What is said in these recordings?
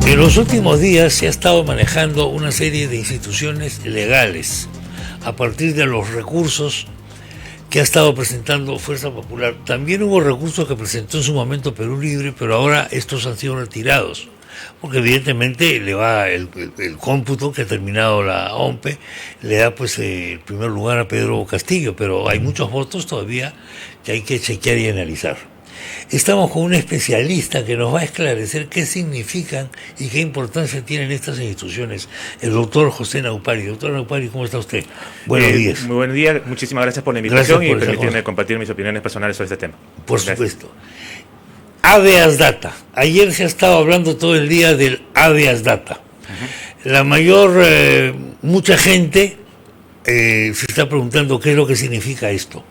En los últimos días se ha estado manejando una serie de instituciones legales a partir de los recursos que ha estado presentando Fuerza Popular. También hubo recursos que presentó en su momento Perú Libre, pero ahora estos han sido retirados, porque evidentemente le va el cómputo que ha terminado la OMPE, le da pues el primer lugar a Pedro Castillo, pero hay muchos votos todavía que hay que chequear y analizar. Estamos con un especialista que nos va a esclarecer qué significan y qué importancia tienen estas instituciones, el doctor José Naupari. Doctor Naupari, ¿cómo está usted? Buenos días. Muy buenos días, muchísimas gracias por la invitación y permitirme compartir mis opiniones personales sobre este tema. Por supuesto. Habeas data. Ayer se ha estado hablando todo el día del habeas data. Mucha gente se está preguntando qué es lo que significa esto.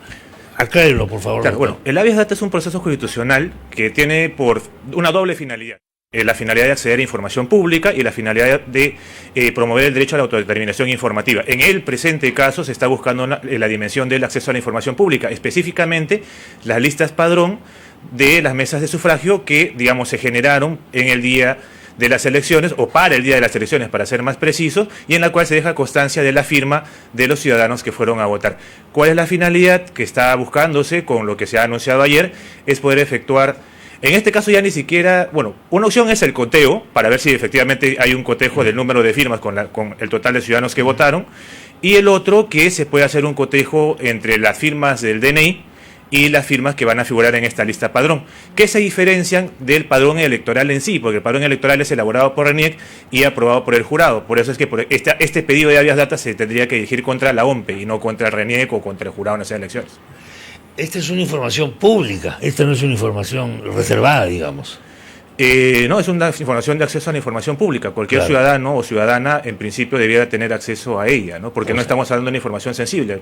Aclárenlo, por favor. Claro, bueno, el habeas data es un proceso constitucional que tiene por una doble finalidad. La finalidad de acceder a información pública y la finalidad de promover el derecho a la autodeterminación informativa. En el presente caso se está buscando la dimensión del acceso a la información pública, específicamente las listas padrón de las mesas de sufragio que, digamos, se generaron en el día de las elecciones, o para el día de las elecciones, para ser más precisos, y en la cual se deja constancia de la firma de los ciudadanos que fueron a votar. ¿Cuál es la finalidad que está buscándose con lo que se ha anunciado ayer? Es poder efectuar, en este caso ya ni siquiera, bueno, una opción es el conteo, para ver si efectivamente hay un cotejo del número de firmas con el total de ciudadanos que votaron, y el otro que se puede hacer un cotejo entre las firmas del DNI y las firmas que van a figurar en esta lista padrón, que se diferencian del padrón electoral en sí, porque el padrón electoral es elaborado por RENIEC y aprobado por el jurado. Por eso es que este pedido de habeas data se tendría que dirigir contra la OMPE y no contra el RENIEC o contra el jurado en esas elecciones. Esta es una información pública, esta no es una información reservada, digamos. No, es una información de acceso a la información pública. Cualquier ciudadano o ciudadana, en principio, debiera tener acceso a ella, ¿no? Porque no estamos hablando de una información sensible.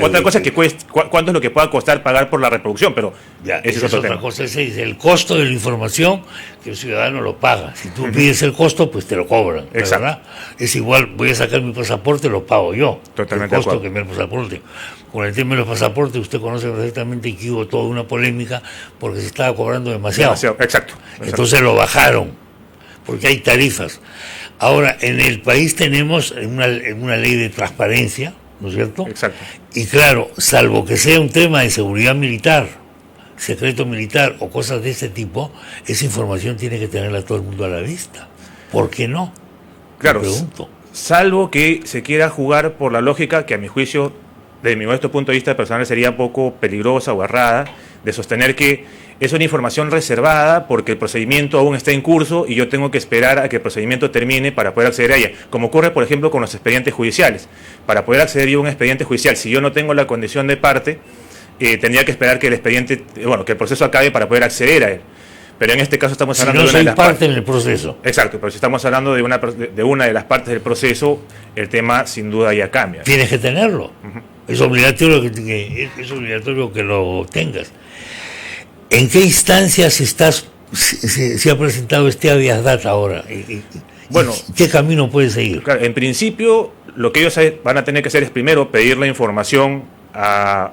Otra cosa es que cuánto es lo que pueda costar pagar por la reproducción, pero ya, esa es otra cosa. Es el costo de la información que el ciudadano lo paga. Si tú pides el costo, pues te lo cobran, ¿verdad? Es igual, voy a sacar mi pasaporte, lo pago yo. Totalmente el costo que me el pasaporte. Con el tema de los pasaportes, usted conoce perfectamente que hubo toda una polémica porque se estaba cobrando demasiado. Exacto. Entonces lo bajaron, porque hay tarifas. Ahora, en el país tenemos una ley de transparencia, ¿no es cierto? Exacto. Y claro, salvo que sea un tema de seguridad militar, secreto militar o cosas de ese tipo, esa información tiene que tenerla todo el mundo a la vista. ¿Por qué no? Claro, salvo que se quiera jugar por la lógica que, a mi juicio, desde mi modesto punto de vista personal, sería poco peligrosa o errada, de sostener que es una información reservada porque el procedimiento aún está en curso y yo tengo que esperar a que el procedimiento termine para poder acceder a ella, como ocurre, por ejemplo, con los expedientes judiciales. Para poder acceder yo a un expediente judicial, si yo no tengo la condición de parte, tendría que esperar que el expediente, que el proceso acabe para poder acceder a él. Pero en este caso estamos hablando de una de las partes en el proceso. Exacto, pero si estamos hablando de una de las partes del proceso, el tema sin duda ya cambia. Tienes que tenerlo. Es obligatorio que lo tengas. ¿En qué instancias se ha presentado este habeas data ahora? Bueno, ¿qué camino puede seguir? Claro, en principio, lo que ellos van a tener que hacer es primero pedir la información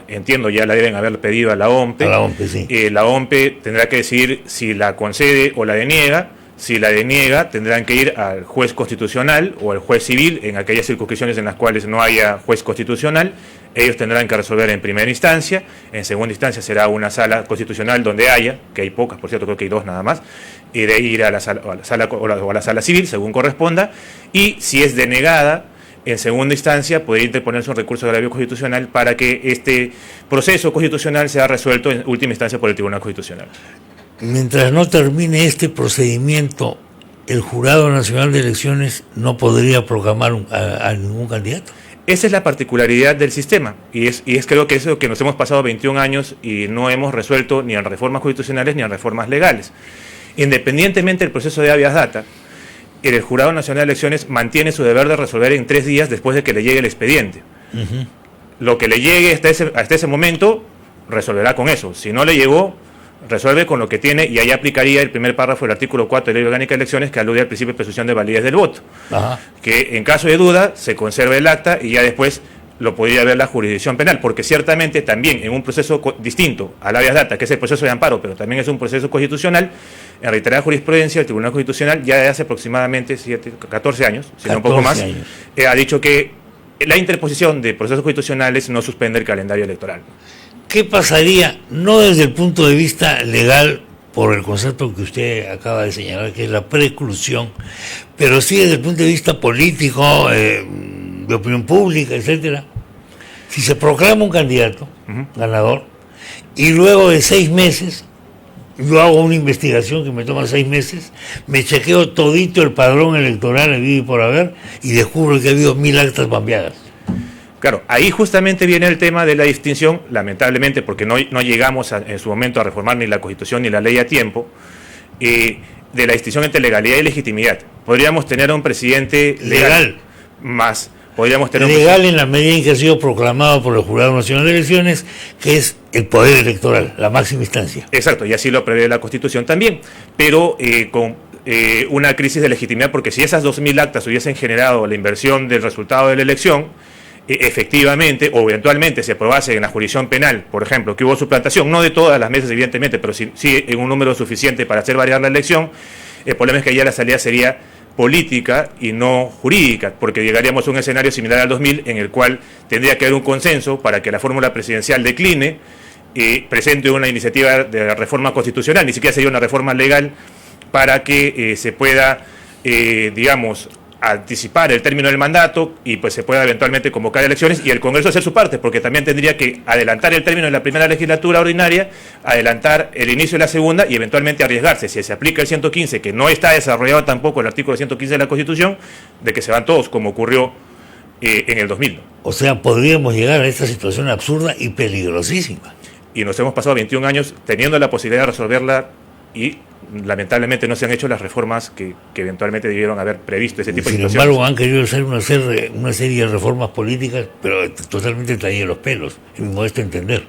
entiendo, ya la deben haber pedido a la OMPE. A la OMPE, sí. La OMPE tendrá que decidir si la concede o la deniega. Si la deniega, tendrán que ir al juez constitucional o al juez civil en aquellas circunscripciones en las cuales no haya juez constitucional. Ellos tendrán que resolver en primera instancia. En segunda instancia será una sala constitucional donde haya, que hay pocas, por cierto, creo que hay 2 nada más, y de ir a la sala civil, según corresponda. Y si es denegada, en segunda instancia podría interponerse un recurso de agravio constitucional para que este proceso constitucional sea resuelto en última instancia por el Tribunal Constitucional. Mientras no termine este procedimiento, el Jurado Nacional de Elecciones no podría proclamar a ningún candidato. Esa es la particularidad del sistema, y es creo que es lo que nos hemos pasado 21 años y no hemos resuelto ni en reformas constitucionales ni en reformas legales. Independientemente del proceso de habeas data, el Jurado Nacional de Elecciones mantiene su deber de resolver en 3 días después de que le llegue el expediente. Lo que le llegue hasta ese momento, resolverá con eso. Si no le llegó, resuelve con lo que tiene, y ahí aplicaría el primer párrafo del artículo 4 de la Ley Orgánica de Elecciones, que alude al principio de presunción de validez del voto. Que en caso de duda se conserva el acta y ya después lo podría ver la jurisdicción penal, porque ciertamente también en un proceso distinto al habeas data, que es el proceso de amparo, pero también es un proceso constitucional, en reiterada jurisprudencia, el Tribunal Constitucional ya de hace aproximadamente 14 años, si no un poco más, ha dicho que la interposición de procesos constitucionales no suspende el calendario electoral. ¿Qué pasaría, no desde el punto de vista legal, por el concepto que usted acaba de señalar, que es la preclusión, pero sí desde el punto de vista político, de opinión pública, etcétera, si se proclama un candidato ganador y luego de 6 meses yo hago una investigación que me toma 6 meses, me chequeo todito el padrón electoral habido y por haber y descubro que ha habido 1000 actas cambiadas? Claro, ahí justamente viene el tema de la distinción, lamentablemente, porque no llegamos en su momento a reformar ni la Constitución ni la ley a tiempo, de la distinción entre legalidad y legitimidad. Podríamos tener a un presidente legal. Más podríamos tener legal en la medida en que ha sido proclamado por el Jurado Nacional de Elecciones, que es el poder electoral, la máxima instancia. Exacto, y así lo prevé la Constitución también, pero con una crisis de legitimidad, porque si esas 2000 actas hubiesen generado la inversión del resultado de la elección, efectivamente o eventualmente se probase en la jurisdicción penal, por ejemplo, que hubo suplantación, no de todas las mesas evidentemente, pero sí en un número suficiente para hacer variar la elección, el problema es que ya la salida sería política y no jurídica, porque llegaríamos a un escenario similar al 2000 en el cual tendría que haber un consenso para que la fórmula presidencial decline, presente una iniciativa de reforma constitucional, ni siquiera sería una reforma legal, para que se pueda, digamos, anticipar el término del mandato y pues se pueda eventualmente convocar elecciones y el Congreso hacer su parte, porque también tendría que adelantar el término de la primera legislatura ordinaria, adelantar el inicio de la segunda y eventualmente arriesgarse, si se aplica el 115, que no está desarrollado tampoco el artículo 115 de la Constitución, de que se van todos, como ocurrió en el 2000. O sea, podríamos llegar a esta situación absurda y peligrosísima. Y nos hemos pasado 21 años teniendo la posibilidad de resolverla y lamentablemente no se han hecho las reformas que eventualmente debieron haber previsto ese tipo de situaciones. Sin embargo, han querido hacer una serie de reformas políticas, pero totalmente traídas los pelos, en mi modesto entender.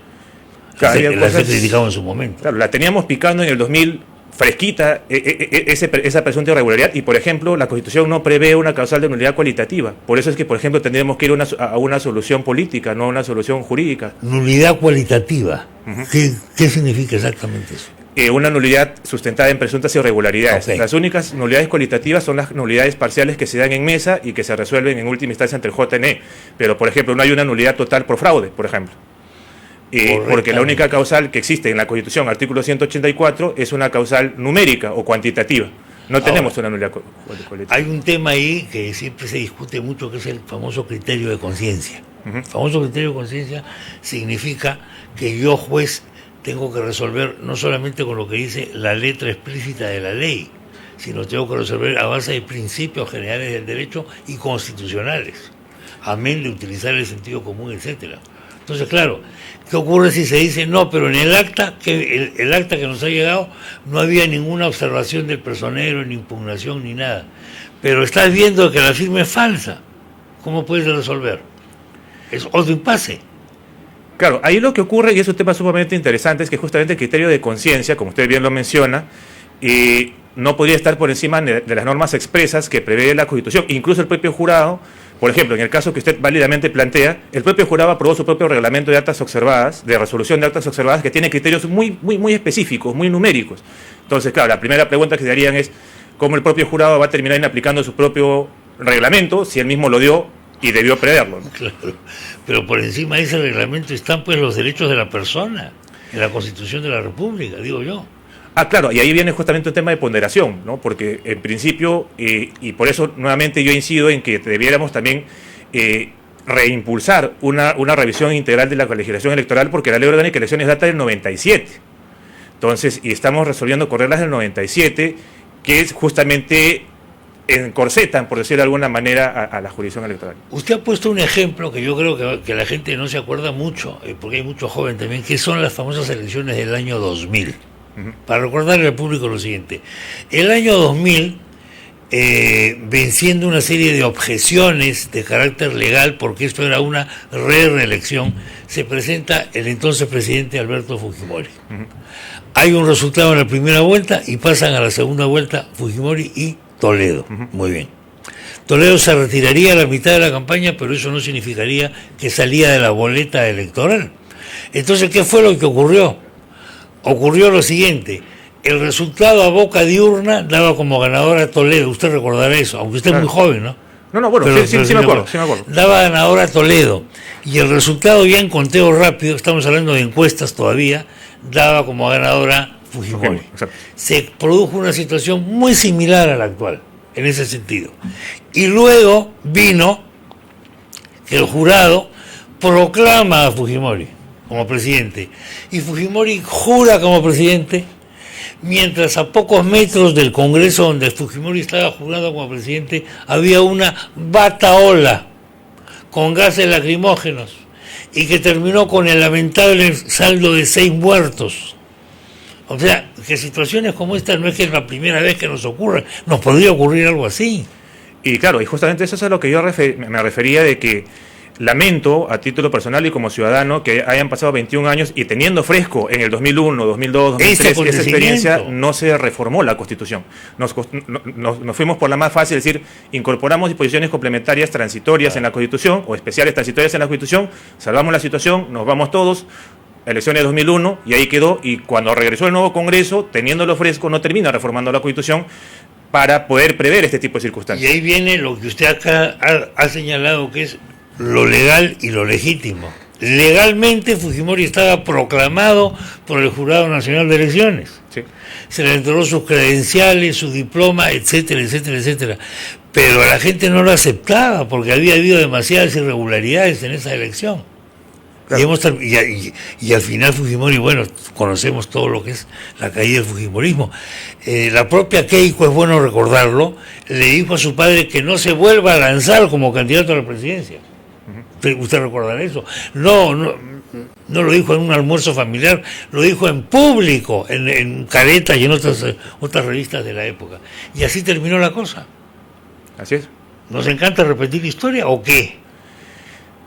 Claro, las he criticado en su momento. Claro, la teníamos picando en el 2000 fresquita, esa presunta irregularidad, y por ejemplo, la Constitución no prevé una causal de nulidad cualitativa. Por eso es que, por ejemplo, tendríamos que ir a una solución política, no a una solución jurídica. Nulidad cualitativa. ¿Qué significa exactamente eso? Una nulidad sustentada en presuntas irregularidades. Okay. Las únicas nulidades cualitativas son las nulidades parciales que se dan en mesa y que se resuelven en última instancia ante el JNE. Pero, por ejemplo, no hay una nulidad total por fraude, por ejemplo. Porque la única causal que existe en la Constitución, artículo 184, es una causal numérica o cuantitativa. No tenemos una nulidad cualitativa. Hay un tema ahí que siempre se discute mucho, que es el famoso criterio de conciencia. El famoso criterio de conciencia significa que yo, juez, tengo que resolver no solamente con lo que dice la letra explícita de la ley, sino tengo que resolver a base de principios generales del derecho y constitucionales, amén de utilizar el sentido común, etcétera. Entonces, claro, ¿qué ocurre si se dice no, pero en el acta el acta que nos ha llegado no había ninguna observación del personero, ni impugnación, ni nada? Pero estás viendo que la firma es falsa. ¿Cómo puedes resolver? Es otro impasse. Claro, ahí lo que ocurre, y es un tema sumamente interesante, es que justamente el criterio de conciencia, como usted bien lo menciona, no podría estar por encima de las normas expresas que prevé la Constitución. Incluso el propio jurado, por ejemplo, en el caso que usted válidamente plantea, el propio jurado aprobó su propio reglamento de actas observadas, de resolución de actas observadas, que tiene criterios muy específicos, muy numéricos. Entonces, claro, la primera pregunta que se harían es cómo el propio jurado va a terminar aplicando su propio reglamento si él mismo lo dio y debió preverlo, ¿no? Claro, pero por encima de ese reglamento están pues los derechos de la persona, en la Constitución de la República, digo yo. Claro, y ahí viene justamente un tema de ponderación, ¿no? Porque en principio, y por eso nuevamente yo incido en que debiéramos también reimpulsar una revisión integral de la legislación electoral, porque la ley orgánica de elecciones data del 97. Entonces, y estamos resolviendo con reglas del 97, que es justamente encorsetan, por decirlo de alguna manera, a la jurisdicción electoral. Usted ha puesto un ejemplo que yo creo que la gente no se acuerda mucho, porque hay mucho joven también, que son las famosas elecciones del año 2000. Para recordarle al público lo siguiente: el año 2000, venciendo una serie de objeciones de carácter legal, porque esto era una reelección, se presenta el entonces presidente Alberto Fujimori. Hay un resultado en la primera vuelta y pasan a la segunda vuelta Fujimori y Toledo. Muy bien. Toledo se retiraría a la mitad de la campaña, pero eso no significaría que salía de la boleta electoral. Entonces, ¿qué fue lo que ocurrió? Ocurrió lo siguiente: el resultado a boca de urna daba como ganador a Toledo. Usted recordará eso, aunque usted es muy joven, ¿no? No, bueno, pero, sí me acuerdo, sí me acuerdo. Daba ganador a Toledo. Y el resultado, ya en conteo rápido, estamos hablando de encuestas todavía, daba como ganador a Fujimori. Se produjo una situación muy similar a la actual, en ese sentido. Y luego vino que el jurado proclama a Fujimori como presidente. Y Fujimori jura como presidente, mientras a pocos metros del Congreso donde Fujimori estaba jurando como presidente, había una bataola con gases lacrimógenos y que terminó con el lamentable saldo de 6 muertos. O sea, que situaciones como esta no es que es la primera vez que nos ocurra, nos podría ocurrir algo así. Y claro, y justamente eso es a lo que yo me refería, de que lamento a título personal y como ciudadano que hayan pasado 21 años y teniendo fresco en el 2001, 2002, 2003, esa experiencia, no se reformó la Constitución. Nos fuimos por la más fácil, es decir, incorporamos disposiciones complementarias transitorias en la Constitución o especiales transitorias en la Constitución, salvamos la situación, nos vamos todos. Elecciones de 2001 y ahí quedó, y cuando regresó el nuevo Congreso, teniéndolo fresco, no termina reformando la Constitución para poder prever este tipo de circunstancias. Y ahí viene lo que usted acá ha señalado, que es lo legal y lo legítimo. Legalmente Fujimori estaba proclamado por el Jurado Nacional de Elecciones. Sí. Se le entregó sus credenciales, su diploma, etcétera, etcétera, etcétera. Pero a la gente no lo aceptaba porque había habido demasiadas irregularidades en esa elección. Claro. Y al final Fujimori, bueno, conocemos todo lo que es la caída del Fujimorismo. La propia Keiko, es bueno recordarlo, le dijo a su padre que no se vuelva a lanzar como candidato a la presidencia. ¿Usted recordará eso? No lo dijo en un almuerzo familiar, lo dijo en público, en Careta y en otras revistas de la época. Y así terminó la cosa. Así es. ¿Nos encanta repetir la historia o qué?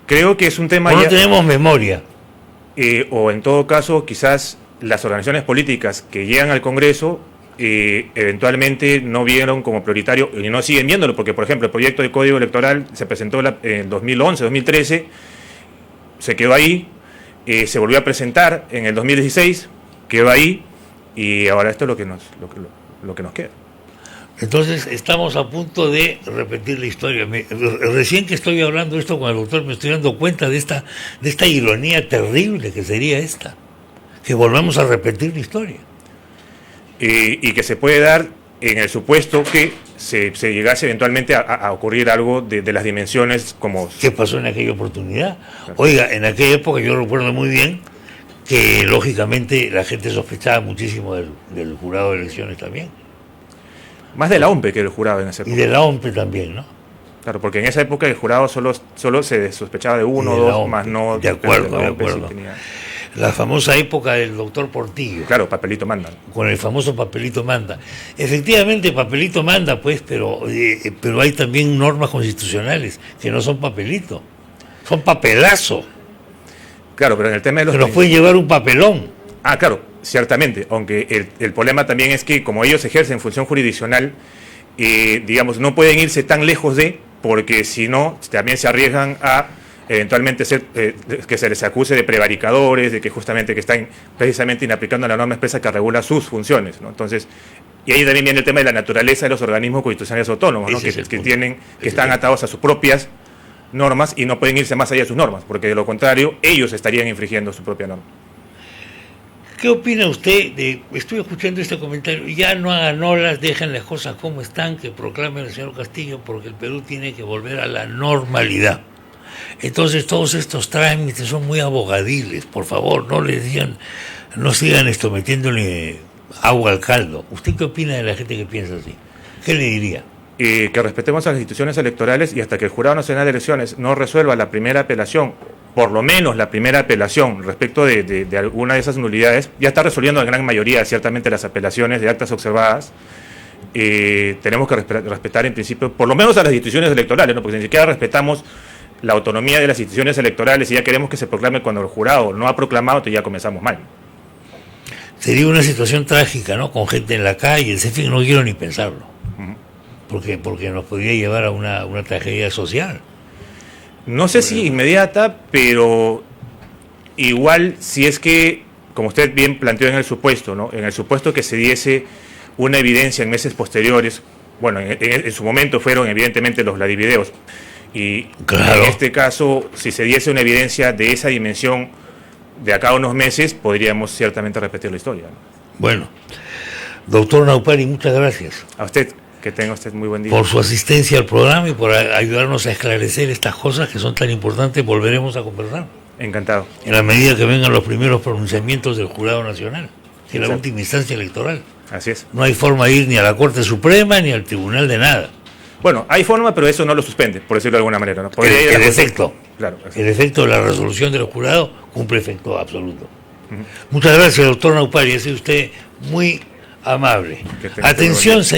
Creo que es un tema... no tenemos memoria. O en todo caso, quizás las organizaciones políticas que llegan al Congreso eventualmente no vieron como prioritario, y no siguen viéndolo, porque por ejemplo el proyecto de Código Electoral se presentó en 2011, 2013, se quedó ahí, se volvió a presentar en el 2016, quedó ahí, y ahora esto es lo que nos queda. Entonces estamos a punto de repetir la historia. Recién que estoy hablando esto con el doctor me estoy dando cuenta de esta ironía terrible que sería esta, que volvamos a repetir la historia. Y que se puede dar en el supuesto que se llegase eventualmente a ocurrir algo de las dimensiones como... ¿Qué pasó en aquella oportunidad? Oiga, en aquella época yo recuerdo muy bien que lógicamente la gente sospechaba muchísimo del jurado de elecciones también. Más de la OMPE que del jurado en esa época. Y de la OMPE también, ¿no? Claro, porque en esa época el jurado solo se sospechaba de uno o dos, más no... De acuerdo, de OMPE acuerdo. Sí tenía... La famosa época del doctor Portillo. Claro, papelito manda. Con el famoso papelito manda. Efectivamente, papelito manda, pues, pero hay también normas constitucionales que no son papelito, son papelazo. Claro, pero en el tema de los... Que nos pueden llevar un papelón. Ah, claro, ciertamente, aunque el problema también es que como ellos ejercen función jurisdiccional, digamos, no pueden irse tan lejos porque si no, también se arriesgan a eventualmente que se les acuse de prevaricadores, de que justamente que están precisamente inaplicando la norma expresa que regula sus funciones, ¿no? Entonces, y ahí también viene el tema de la naturaleza de los organismos constitucionales autónomos, ¿no? que están atados a sus propias normas y no pueden irse más allá de sus normas, porque de lo contrario, ellos estarían infringiendo su propia norma. ¿Qué opina usted estoy escuchando este comentario, ya no hagan olas, dejen las cosas como están, que proclame el señor Castillo, porque el Perú tiene que volver a la normalidad? Entonces todos estos trámites son muy abogadiles, por favor, no sigan metiéndole agua al caldo. ¿Usted qué opina de la gente que piensa así? ¿Qué le diría? Que respetemos a las instituciones electorales y hasta que el Jurado Nacional de Elecciones no resuelva la primera apelación, por lo menos la primera apelación respecto de alguna de esas nulidades, ya está resolviendo la gran mayoría ciertamente las apelaciones de actas observadas. Tenemos que respetar en principio, por lo menos a las instituciones electorales, ¿no? Porque ni siquiera respetamos la autonomía de las instituciones electorales y ya queremos que se proclame cuando el jurado no ha proclamado, entonces ya comenzamos mal. Sería una situación trágica, ¿no? Con gente en la calle, en fin, no quiero ni pensarlo. porque nos podría llevar a una tragedia social. No sé si inmediata, pero igual si es que, como usted bien planteó en el supuesto, ¿no? En el supuesto que se diese una evidencia en meses posteriores, bueno, en su momento fueron evidentemente los Vladivideos, y claro, en este caso, si se diese una evidencia de esa dimensión de acá a unos meses, podríamos ciertamente repetir la historia, ¿no? Bueno, doctor Naupari, muchas gracias. A usted, que tenga usted muy buen día. Por su asistencia al programa y por ayudarnos a esclarecer estas cosas que son tan importantes. Volveremos a conversar Encantado. en la medida que vengan los primeros pronunciamientos del Jurado Nacional, en la Exacto. última instancia electoral. Así es. No hay forma de ir ni a la Corte Suprema ni al Tribunal de nada. Bueno, hay forma, pero eso no lo suspende, por decirlo de alguna manera, ¿no? Podría ir a la El Corte. efecto. Claro. Así. El efecto de la resolución del jurado cumple efecto absoluto. Muchas gracias, doctor Naupari. Ha sido usted muy amable. Que tenga Atención, buen día. señor.